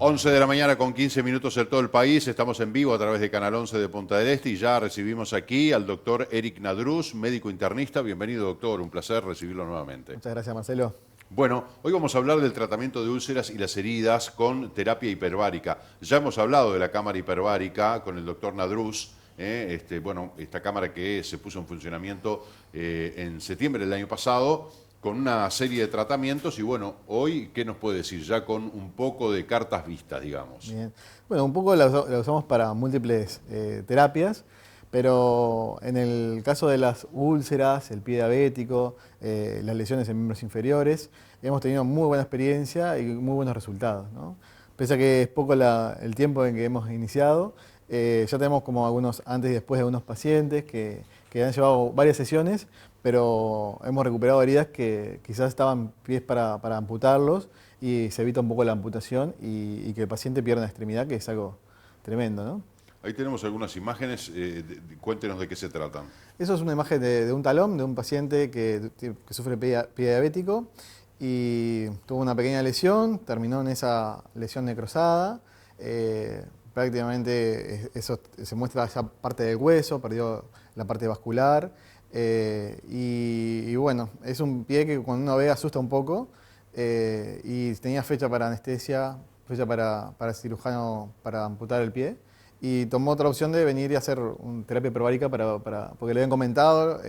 11 de la mañana con 15 minutos en todo el país. Estamos en vivo a través de Canal 11 de Punta del Este y ya recibimos aquí al doctor Eric Nadruz, médico internista. Bienvenido, doctor. Un placer recibirlo nuevamente. Muchas gracias, Marcelo. Bueno, hoy vamos a hablar del tratamiento de úlceras y las heridas con terapia hiperbárica. Ya hemos hablado de la cámara hiperbárica con el doctor Nadruz. Esta cámara que se puso en funcionamiento en septiembre del año pasado, con una serie de tratamientos y bueno, hoy, ¿qué nos puede decir? Ya con un poco de cartas vistas, digamos. Bien. Bueno, un poco la usamos para múltiples terapias, pero en el caso de las úlceras, el pie diabético, las lesiones en miembros inferiores, hemos tenido muy buena experiencia y muy buenos resultados, ¿no? Pese a que es poco el tiempo en que hemos iniciado, ya tenemos como algunos antes y después de algunos pacientes que han llevado varias sesiones, pero hemos recuperado heridas que quizás estaban pies para amputarlos y se evita un poco la amputación y que el paciente pierda la extremidad, que es algo tremendo, ¿no? Ahí tenemos algunas imágenes, cuéntenos de qué se tratan. Eso es una imagen de un talón de un paciente que sufre pie diabético y tuvo una pequeña lesión, terminó en esa lesión necrosada. Prácticamente eso se muestra esa parte del hueso, perdió la parte vascular y bueno, es un pie que cuando uno ve asusta un poco y tenía fecha para anestesia, fecha para el cirujano para amputar el pie y tomó otra opción de venir y hacer una terapia hiperbárica porque le habían comentado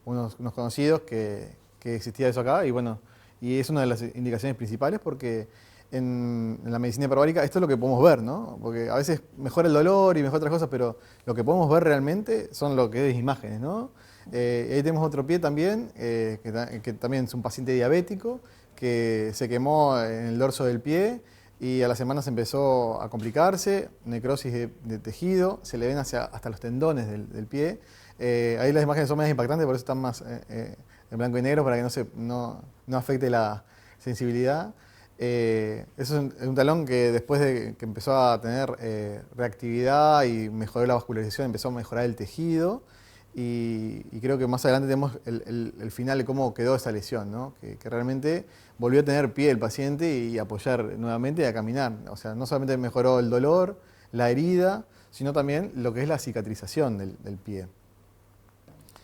unos conocidos que existía eso acá y bueno, y es una de las indicaciones principales porque en la medicina hiperbárica esto es lo que podemos ver, ¿no? Porque a veces mejora el dolor y mejora otras cosas, pero lo que podemos ver realmente son lo que es imágenes, ¿no? Ahí tenemos otro pie también, que también es un paciente diabético, que se quemó en el dorso del pie y a las semanas empezó a complicarse, necrosis de tejido, se le ven hasta los tendones del pie. Ahí las imágenes son más impactantes, por eso están más en blanco y negro, para que no afecte la sensibilidad. Eso es un talón que después de que empezó a tener reactividad y mejoró la vascularización, empezó a mejorar el tejido y creo que más adelante tenemos el final de cómo quedó esa lesión, ¿no? Que realmente volvió a tener pie el paciente y apoyar nuevamente y a caminar. O sea, no solamente mejoró el dolor, la herida, sino también lo que es la cicatrización del pie.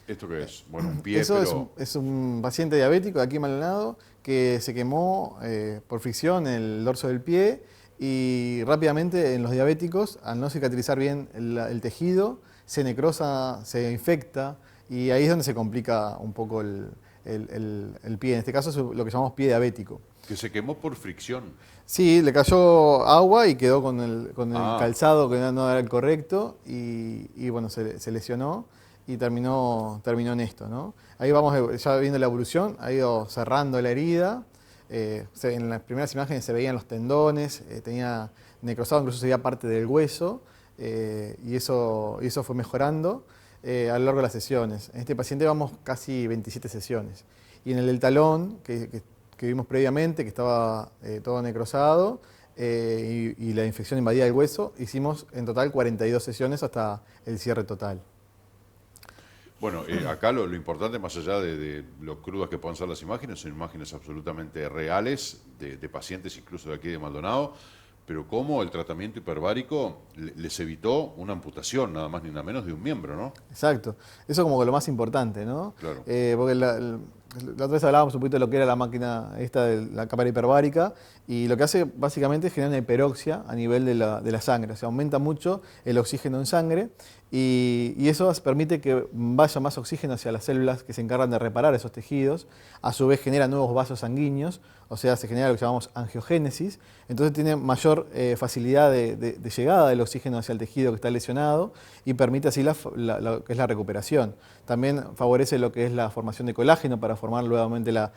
¿Esto qué es? Bueno, un pie, Eso pero... es un paciente diabético de aquí en Maldonado que se quemó por fricción en el dorso del pie y rápidamente en los diabéticos, al no cicatrizar bien el tejido, se necrosa, se infecta y ahí es donde se complica un poco el pie. En este caso es lo que llamamos pie diabético. Que se quemó por fricción. Sí, le cayó agua y quedó con el Ah. calzado que no era el correcto y bueno, se lesionó y terminó en esto, ¿no? Ahí vamos ya viendo la evolución, ha ido cerrando la herida. En las primeras imágenes se veían los tendones, tenía necrosado, incluso se veía parte del hueso y eso fue mejorando a lo largo de las sesiones. En este paciente vamos casi 27 sesiones. Y en el del talón, que vimos previamente, que estaba todo necrosado y la infección invadía el hueso, hicimos en total 42 sesiones hasta el cierre total. Bueno, acá lo importante, más allá de lo crudas que puedan ser las imágenes, son imágenes absolutamente reales de pacientes incluso de aquí de Maldonado, pero cómo el tratamiento hiperbárico les evitó una amputación, nada más ni nada menos, de un miembro, ¿no? Exacto. Eso como lo más importante, ¿no? Claro. Porque la otra vez hablábamos un poquito de lo que era la máquina esta de la cámara hiperbárica y lo que hace básicamente es generar una hiperoxia a nivel de la sangre. O sea, aumenta mucho el oxígeno en sangre y eso permite que vaya más oxígeno hacia las células que se encargan de reparar esos tejidos. A su vez genera nuevos vasos sanguíneos, o sea, se genera lo que llamamos angiogénesis. Entonces tiene mayor facilidad de llegada del oxígeno hacia el tejido que está lesionado y permite así lo que es la recuperación. También favorece lo que es la formación de colágeno para formar nuevamente la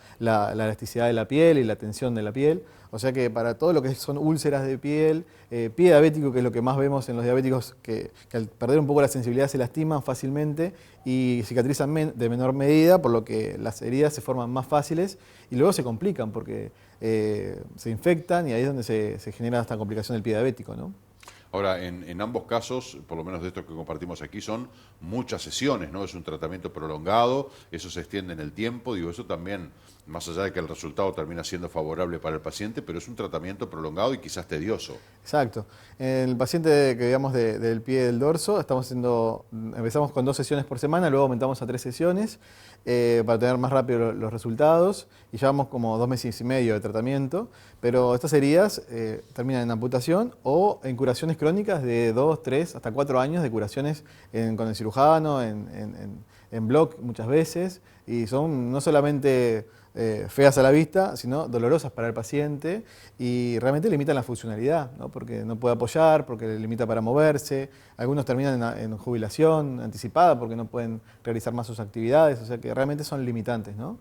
elasticidad de la piel y la tensión de la piel. O sea que para todo lo que son úlceras de piel, pie diabético, que es lo que más vemos en los diabéticos, que al perder un poco la sensibilidad se lastiman fácilmente y cicatrizan de menor medida, por lo que las heridas se forman más fáciles y luego se complican porque se infectan y ahí es donde se genera esta complicación del pie diabético, ¿no? Ahora, en ambos casos, por lo menos de estos que compartimos aquí, son muchas sesiones, ¿no? Es un tratamiento prolongado, eso se extiende en el tiempo, digo, eso también, más allá de que el resultado termina siendo favorable para el paciente, pero es un tratamiento prolongado y quizás tedioso. Exacto. En el paciente que veamos del pie y del dorso, empezamos con 2 sesiones por semana, luego aumentamos a 3 sesiones para tener más rápido los resultados y llevamos como 2 meses y medio de tratamiento, pero estas heridas terminan en amputación o en curaciones crónicas de 2, 3, hasta 4 años de curaciones con el cirujano, en bloc muchas veces, y son no solamente feas a la vista, sino dolorosas para el paciente y realmente limitan la funcionalidad, ¿no? Porque no puede apoyar, porque le limita para moverse, algunos terminan en jubilación anticipada porque no pueden realizar más sus actividades, o sea que realmente son limitantes, ¿no?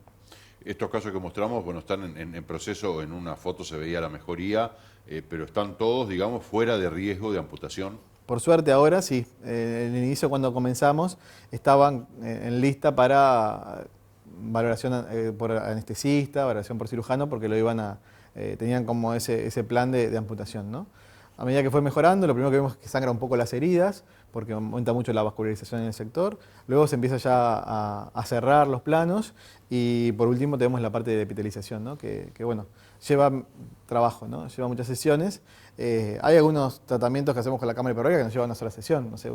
Estos casos que mostramos, bueno, están en proceso, en una foto se veía la mejoría, pero están todos, digamos, fuera de riesgo de amputación. Por suerte ahora sí, en el inicio cuando comenzamos estaban en lista para valoración por anestesista, valoración por cirujano, porque tenían como ese plan de amputación, ¿no? A medida que fue mejorando, lo primero que vemos es que sangra un poco las heridas, porque aumenta mucho la vascularización en el sector. Luego se empieza ya a cerrar los planos y por último tenemos la parte de epitelización, ¿no? Que bueno, lleva trabajo, ¿no? Lleva muchas sesiones. Hay algunos tratamientos que hacemos con la cámara hiperbárica que nos llevan una sola sesión. No sé,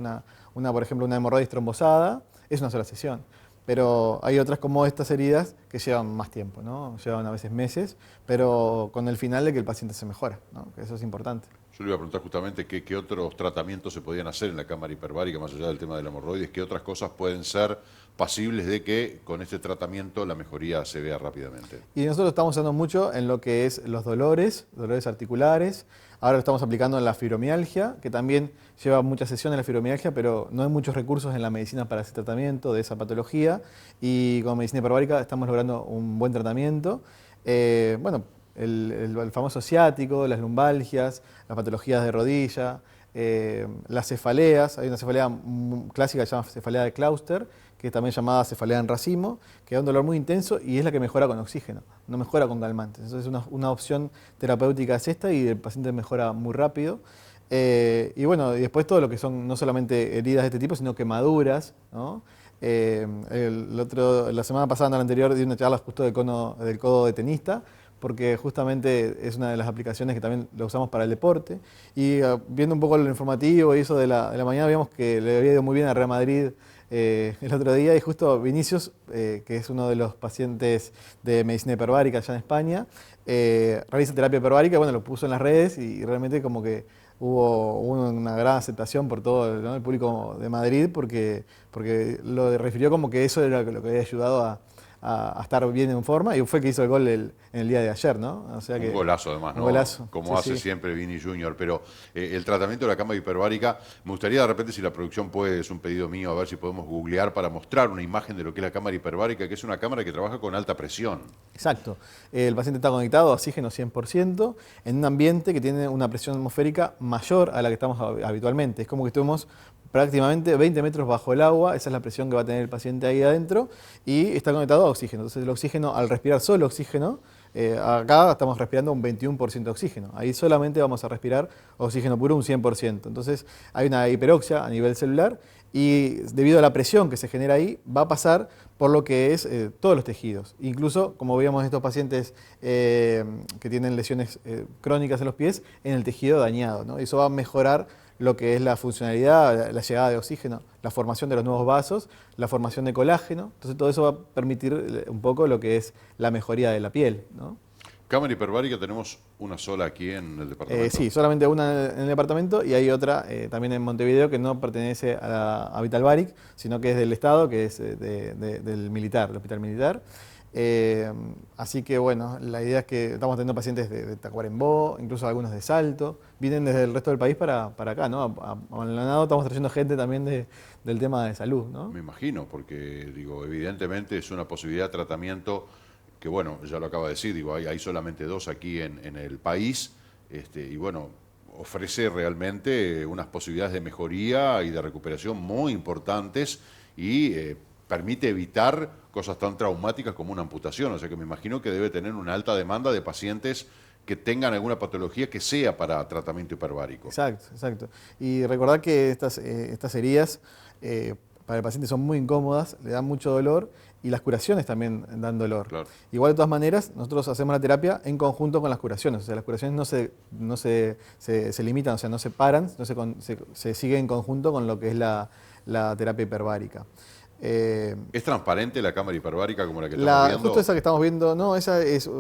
por ejemplo, una hemorroides trombosada es una sola sesión. Pero hay otras como estas heridas que llevan más tiempo, ¿no? Llevan a veces meses, pero con el final de que el paciente se mejora, ¿no? Que eso es importante. Yo le iba a preguntar justamente qué otros tratamientos se podían hacer en la cámara hiperbárica, más allá del tema de la hemorroides, qué otras cosas pueden ser pasibles de que con este tratamiento la mejoría se vea rápidamente. Y nosotros estamos usando mucho en lo que es los dolores articulares. Ahora lo estamos aplicando en la fibromialgia, que también lleva muchas sesiones la fibromialgia, pero no hay muchos recursos en la medicina para ese tratamiento de esa patología. Y con medicina hiperbárica estamos logrando un buen tratamiento. Bueno, el famoso ciático, las lumbalgias, las patologías de rodilla, las cefaleas. Hay una cefalea clásica que se llama cefalea de Clauster, que es también llamada cefalea en racimo, que da un dolor muy intenso y es la que mejora con oxígeno, no mejora con calmantes. Entonces una opción terapéutica es esta y el paciente mejora muy rápido. Y bueno, y después todo lo que son no solamente heridas de este tipo, sino quemaduras, ¿no? La semana pasada, no la anterior, di una charla justo del codo de tenista, porque justamente es una de las aplicaciones que también lo usamos para el deporte. Y viendo un poco lo informativo y eso de la mañana, vimos que le había ido muy bien a Real Madrid el otro día, y justo Vinicius, que es uno de los pacientes de medicina hiperbárica allá en España, realiza terapia hiperbárica, bueno, lo puso en las redes y realmente como que hubo una gran aceptación por todo, ¿no?, el público de Madrid, porque lo refirió como que eso era lo que había ayudado a estar bien en forma, y fue que hizo el gol en el día de ayer, ¿no? O sea que, un golazo además, ¿no? Un golazo. Como hace siempre Vini Junior, pero el tratamiento de la cámara hiperbárica, me gustaría de repente, si la producción puede, es un pedido mío, a ver si podemos googlear para mostrar una imagen de lo que es la cámara hiperbárica, que es una cámara que trabaja con alta presión. Exacto. El paciente está conectado a oxígeno 100% en un ambiente que tiene una presión atmosférica mayor a la que estamos habitualmente. Es como que estuvimos prácticamente 20 metros bajo el agua, esa es la presión que va a tener el paciente ahí adentro, y está conectado a oxígeno. Entonces el oxígeno, al respirar solo oxígeno, acá estamos respirando un 21% de oxígeno, ahí solamente vamos a respirar oxígeno puro un 100%. Entonces hay una hiperoxia a nivel celular y debido a la presión que se genera ahí, va a pasar por lo que es todos los tejidos. Incluso, como veíamos estos pacientes que tienen lesiones crónicas en los pies, en el tejido dañado, ¿no? Eso va a mejorar lo que es la funcionalidad, la llegada de oxígeno, la formación de los nuevos vasos, la formación de colágeno. Entonces todo eso va a permitir un poco lo que es la mejoría de la piel, ¿no? Cámara hiperbárica tenemos una sola aquí en el departamento. Sí, solamente una en el departamento, y hay otra también en Montevideo que no pertenece a Vitalbaric, sino que es del Estado, que es del militar, del hospital militar. Así que bueno, la idea es que estamos teniendo pacientes de Tacuarembó, incluso algunos de Salto, vienen desde el resto del país para acá, ¿no? A Maldonado estamos trayendo gente también del tema de salud, ¿no? Me imagino, porque digo, evidentemente es una posibilidad de tratamiento que, bueno, ya lo acaba de decir, digo, hay solamente 2 aquí en el país, y bueno, ofrece realmente unas posibilidades de mejoría y de recuperación muy importantes y permite evitar cosas tan traumáticas como una amputación. O sea que me imagino que debe tener una alta demanda de pacientes que tengan alguna patología que sea para tratamiento hiperbárico. Exacto, exacto. Y recordar que estas heridas para el paciente son muy incómodas, le dan mucho dolor y las curaciones también dan dolor. Claro. Igual de todas maneras, nosotros hacemos la terapia en conjunto con las curaciones. O sea, las curaciones no se limitan, o sea, no se paran, se sigue en conjunto con lo que es la terapia hiperbárica. ¿Es transparente la cámara hiperbárica como la que estamos viendo? Justo esa que estamos viendo, no, esa es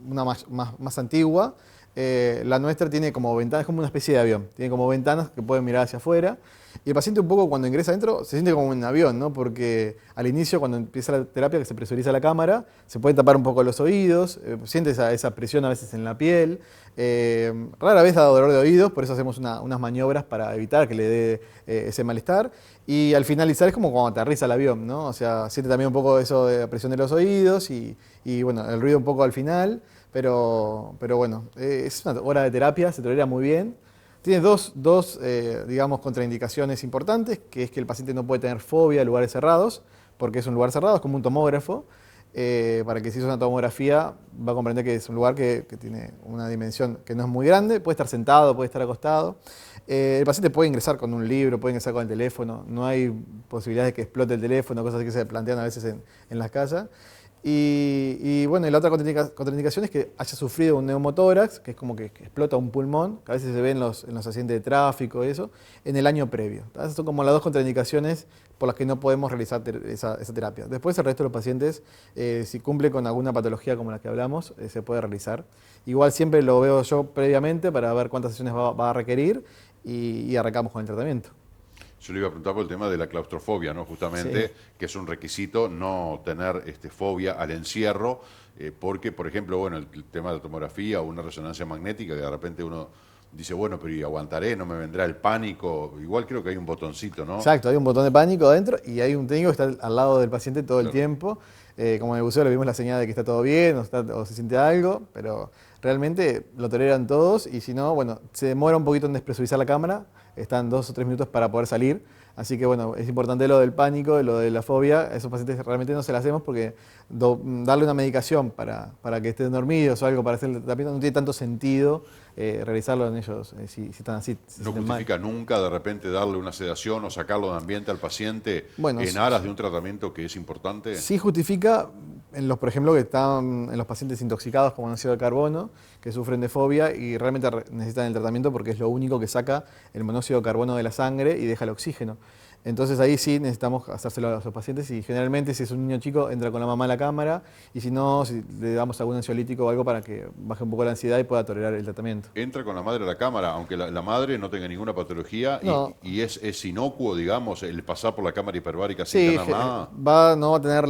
una más antigua. La nuestra tiene como ventanas, es como una especie de avión, tiene como ventanas que pueden mirar hacia afuera. Y el paciente un poco cuando ingresa adentro se siente como un avión, ¿no? Porque al inicio, cuando empieza la terapia, que se presuriza la cámara, se puede tapar un poco los oídos, siente esa presión a veces en la piel. Rara vez da dolor de oídos, por eso hacemos unas maniobras para evitar que le dé ese malestar. Y al finalizar es como cuando aterriza el avión, ¿no? O sea, siente también un poco eso de la presión de los oídos y bueno, el ruido un poco al final. Pero bueno, es una hora de terapia, se tolera muy bien. Tiene dos digamos, contraindicaciones importantes, que es que el paciente no puede tener fobia a lugares cerrados, porque es un lugar cerrado, es como un tomógrafo. Para que si hizo una tomografía va a comprender que es un lugar que tiene una dimensión que no es muy grande, puede estar sentado, puede estar acostado. El paciente puede ingresar con un libro, puede ingresar con el teléfono, no hay posibilidad de que explote el teléfono, cosas así que se plantean a veces en las casas. Y bueno, y la otra contraindicación es que haya sufrido un neumotórax, que es como que explota un pulmón, que a veces se ve en los accidentes de tráfico y eso, en el año previo. Esas son como las dos contraindicaciones por las que no podemos realizar esa terapia. Después el resto de los pacientes, si cumple con alguna patología como la que hablamos, se puede realizar. Igual siempre lo veo yo previamente para ver cuántas sesiones va a requerir y arrancamos con el tratamiento. Yo le iba a preguntar por el tema de la claustrofobia, ¿no? Justamente, sí, que es un requisito no tener fobia al encierro, porque, por ejemplo, bueno, el tema de la tomografía o una resonancia magnética, que de repente uno dice, bueno, pero ¿y aguantaré? ¿No me vendrá el pánico? Igual creo que hay un botoncito, ¿no? Exacto, hay un botón de pánico adentro y hay un técnico que está al lado del paciente todo el tiempo. Como en el buceo le vimos la señal de que está todo bien o se siente algo, pero realmente lo toleran todos y si no, bueno, se demora un poquito en despresurizar la cámara, están 2 o 3 minutos para poder salir, así que bueno, es importante lo del pánico, lo de la fobia, a esos pacientes realmente no se la hacemos porque darle una medicación para que estén dormidos o algo para hacer el tratamiento no tiene tanto sentido realizarlo en ellos si están así. ¿No justifica nunca de repente darle una sedación o sacarlo de ambiente al paciente en aras de un tratamiento que es importante? Sí justifica por ejemplo, que están en los pacientes intoxicados con monóxido de carbono, que sufren de fobia y realmente necesitan el tratamiento porque es lo único que saca el monóxido de carbono de la sangre y deja el oxígeno. Entonces ahí sí necesitamos hacérselo a los pacientes y generalmente si es un niño chico entra con la mamá a la cámara y si no, si le damos algún ansiolítico o algo para que baje un poco la ansiedad y pueda tolerar el tratamiento. Entra con la madre a la cámara, aunque la madre no tenga ninguna patología no. y es inocuo, digamos, el pasar por la cámara hiperbárica sin tener nada. No va a tener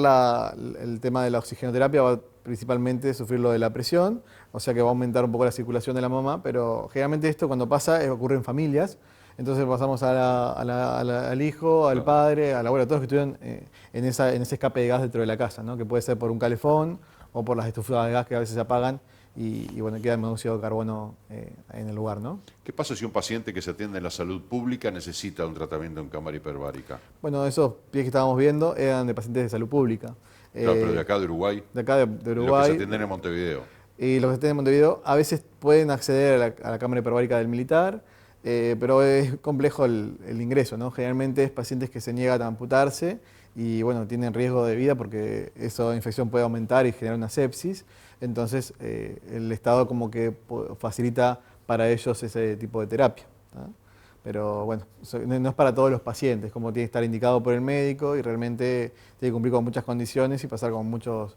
el tema de la oxigenoterapia, va principalmente a sufrir lo de la presión, o sea que va a aumentar un poco la circulación de la mamá, pero generalmente esto cuando pasa ocurre en familias. Entonces pasamos al hijo, al padre, a la abuela, a todos los que estuvieron en ese escape de gas dentro de la casa, ¿no? Que puede ser por un calefón o por las estufadas de gas que a veces se apagan y bueno, queda el monóxido de carbono en el lugar, ¿no? ¿Qué pasa si un paciente que se atiende en la salud pública necesita un tratamiento en cámara hiperbárica? Bueno, esos pies que estábamos viendo eran de pacientes de salud pública. Claro, pero de acá de Uruguay. De acá de Uruguay. Los que se atienden en Montevideo. Y los que se atienden en Montevideo a veces pueden acceder a la cámara hiperbárica del militar. Pero es complejo el ingreso, ¿no? Generalmente es pacientes que se niegan a amputarse y bueno, tienen riesgo de vida porque esa infección puede aumentar y generar una sepsis. Entonces el Estado como que facilita para ellos ese tipo de terapia, ¿no? Pero bueno, no es para todos los pacientes, como tiene que estar indicado por el médico y realmente tiene que cumplir con muchas condiciones y pasar con muchas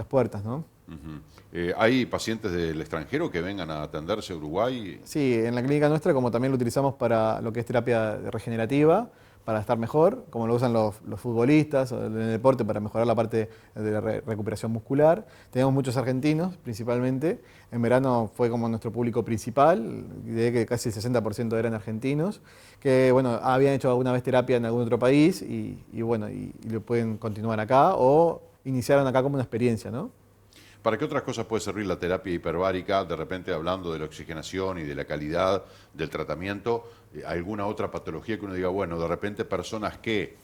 puertas, ¿no? ¿Hay pacientes del extranjero que vengan a atenderse a Uruguay? Sí, en la clínica nuestra, como también lo utilizamos para lo que es terapia regenerativa, para estar mejor, como lo usan los futbolistas o en el deporte para mejorar la parte de la recuperación muscular. Tenemos muchos argentinos, principalmente. En verano fue como nuestro público principal, de que casi el 60% eran argentinos, que bueno, habían hecho alguna vez terapia en algún otro país y bueno, y lo pueden continuar acá o iniciaron acá como una experiencia, ¿no? ¿Para qué otras cosas puede servir la terapia hiperbárica? De repente hablando de la oxigenación y de la calidad del tratamiento, ¿alguna otra patología que uno diga, bueno, de repente personas que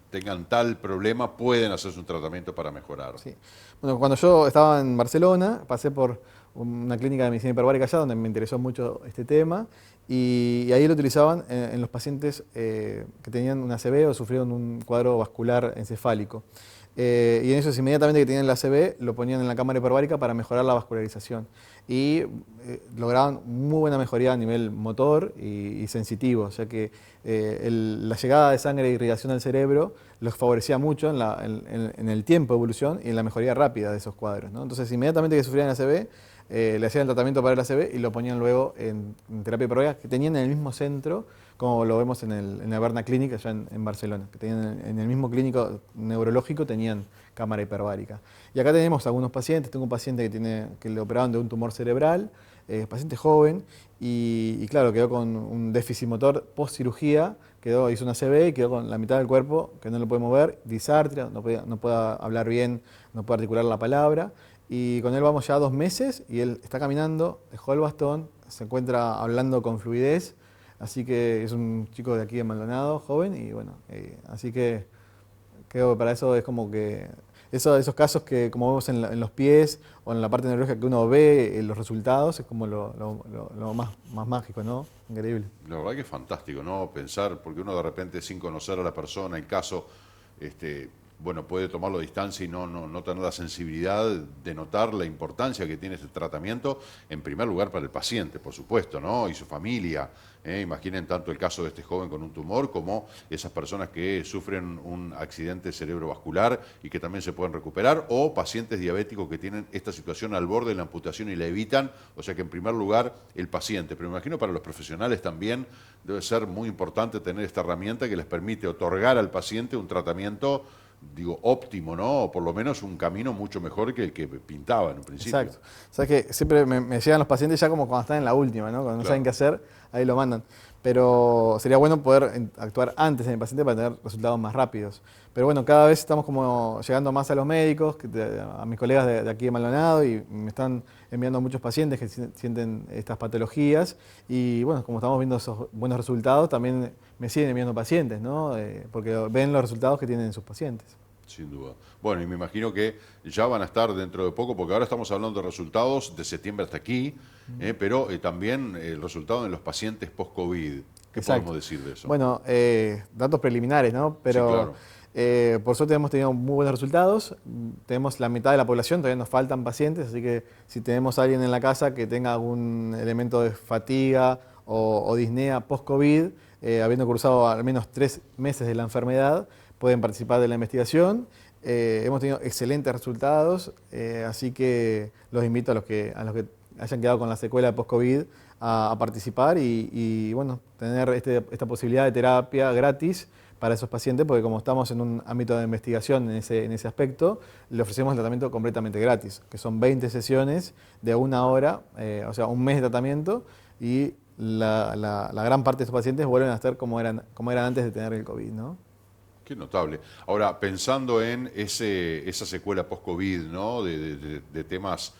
tengan tal problema, pueden hacerse un tratamiento para mejorar. Sí. Bueno, cuando yo estaba en Barcelona, pasé por una clínica de medicina hiperbárica allá, donde me interesó mucho este tema, y ahí lo utilizaban en los pacientes que tenían una ACV o sufrieron un cuadro vascular encefálico. Y en ellos inmediatamente que tenían la ACV lo ponían en la cámara hiperbárica para mejorar la vascularización. Y lograban muy buena mejoría a nivel motor y sensitivo, o sea que la llegada de sangre e irrigación al cerebro los favorecía mucho en el tiempo de evolución y en la mejoría rápida de esos cuadros, ¿no? Entonces inmediatamente que sufrían ACV, le hacían el tratamiento para el ACV y lo ponían luego en terapia hiperbárica, que tenían en el mismo centro, como lo vemos en la Berna Clinic allá en Barcelona, que tenían en el mismo clínico neurológico tenían cámara hiperbárica. Y acá tenemos algunos pacientes, tengo un paciente que le operaron de un tumor cerebral, paciente joven, y claro, quedó con un déficit motor post cirugía, hizo una ACV y quedó con la mitad del cuerpo que no lo puede mover, disartria, no puede hablar bien, no puede articular la palabra. Y con él vamos ya 2 meses y él está caminando, dejó el bastón, se encuentra hablando con fluidez, así que es un chico de aquí de Maldonado, joven, y bueno, así que creo que para eso es como que esos casos que como vemos en los pies o en la parte neurológica que uno ve los resultados, es como lo más mágico, ¿no? Increíble. La verdad que es fantástico, ¿no? Pensar, porque uno de repente sin conocer a la persona, en caso, bueno, puede tomarlo a distancia y no tener la sensibilidad de notar la importancia que tiene este tratamiento, en primer lugar para el paciente, por supuesto, ¿no? Y su familia. Imaginen tanto el caso de este joven con un tumor como esas personas que sufren un accidente cerebrovascular y que también se pueden recuperar, o pacientes diabéticos que tienen esta situación al borde de la amputación y la evitan. O sea que en primer lugar el paciente, pero me imagino para los profesionales también debe ser muy importante tener esta herramienta que les permite otorgar al paciente un tratamiento, digo, óptimo, ¿no? O por lo menos un camino mucho mejor que el que pintaba en un principio. Exacto. Sabes que siempre me llegan los pacientes ya como cuando están en la última, ¿no? Cuando no saben qué hacer, ahí lo mandan. Pero sería bueno poder actuar antes en el paciente para tener resultados más rápidos. Pero bueno, cada vez estamos como llegando más a los médicos, a mis colegas de aquí de Maldonado, y me están enviando muchos pacientes que sienten estas patologías. Y bueno, como estamos viendo esos buenos resultados, también me siguen enviando pacientes, ¿no? Porque ven los resultados que tienen sus pacientes. Sin duda. Bueno, y me imagino que ya van a estar dentro de poco, porque ahora estamos hablando de resultados de septiembre hasta aquí, pero también el resultado en los pacientes post-COVID. ¿Qué podemos decir de eso? Bueno, datos preliminares, ¿no? Pero sí, claro. por suerte hemos tenido muy buenos resultados. Tenemos la mitad de la población, todavía nos faltan pacientes, así que si tenemos a alguien en la casa que tenga algún elemento de fatiga o disnea post-COVID, habiendo cursado al menos 3 meses de la enfermedad, pueden participar de la investigación. Hemos tenido excelentes resultados, así que los invito a los que hayan quedado con la secuela de post-COVID a participar y bueno, tener esta posibilidad de terapia gratis para esos pacientes, porque como estamos en un ámbito de investigación en ese aspecto, le ofrecemos el tratamiento completamente gratis, que son 20 sesiones de 1 hora, o sea, 1 mes de tratamiento, y la gran parte de estos pacientes vuelven a estar como eran antes de tener el COVID, ¿no? Qué notable. Ahora, pensando en esa secuela post-COVID, ¿no? De temas,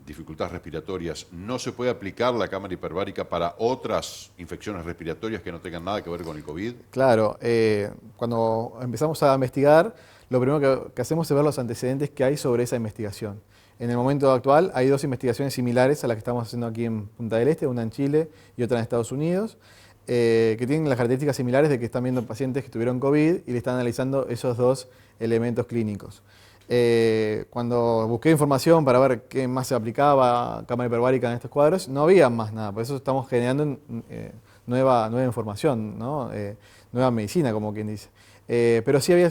dificultades respiratorias, ¿no se puede aplicar la cámara hiperbárica para otras infecciones respiratorias que no tengan nada que ver con el COVID? Claro, cuando empezamos a investigar, lo primero que hacemos es ver los antecedentes que hay sobre esa investigación. En el momento actual hay 2 investigaciones similares a las que estamos haciendo aquí en Punta del Este, una en Chile y otra en Estados Unidos, que tienen las características similares de que están viendo pacientes que tuvieron COVID y le están analizando esos 2 elementos clínicos. Cuando busqué información para ver qué más se aplicaba cámara hiperbárica en estos cuadros, no había más nada, por eso estamos generando nueva información, ¿no? Nueva medicina, como quien dice. Pero sí había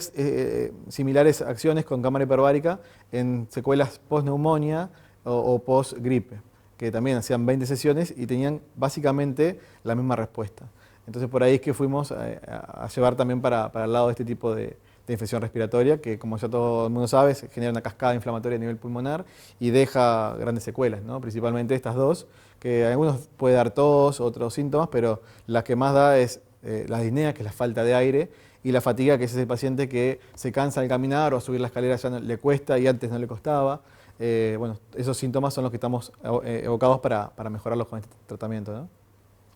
similares acciones con cámara hiperbárica en secuelas post-neumonía o post-gripe, que también hacían 20 sesiones y tenían básicamente la misma respuesta. Entonces por ahí es que fuimos a llevar también para el lado de este tipo de infección respiratoria, que como ya todo el mundo sabe, se genera una cascada inflamatoria a nivel pulmonar y deja grandes secuelas, ¿no? Principalmente estas 2, que a algunos puede dar tos, otros síntomas, pero la que más da es la disnea, que es la falta de aire, y la fatiga, que es ese paciente que se cansa al caminar o a subir la escalera ya le cuesta y antes no le costaba. Bueno, esos síntomas son los que estamos evocados para mejorarlos con este tratamiento, ¿no?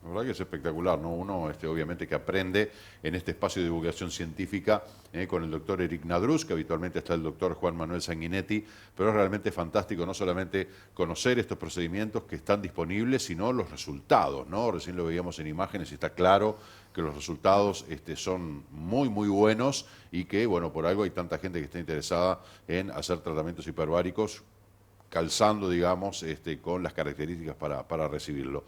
La verdad que es espectacular, ¿no? Uno obviamente que aprende en este espacio de divulgación científica con el doctor Eric Nadruz, que habitualmente está el doctor Juan Manuel Sanguinetti, pero es realmente fantástico no solamente conocer estos procedimientos que están disponibles, sino los resultados, ¿no? Recién lo veíamos en imágenes y está claro que los resultados son muy, muy buenos y que, bueno, por algo hay tanta gente que está interesada en hacer tratamientos hiperbáricos calzando, digamos, con las características para recibirlo.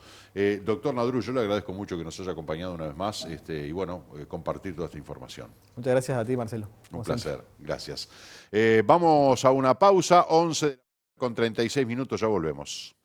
Doctor Nadruz, yo le agradezco mucho que nos haya acompañado una vez más y bueno, compartir toda esta información. Muchas gracias a ti, Marcelo. Un placer, gracias. Vamos a una pausa, 11 con 36 minutos, ya volvemos.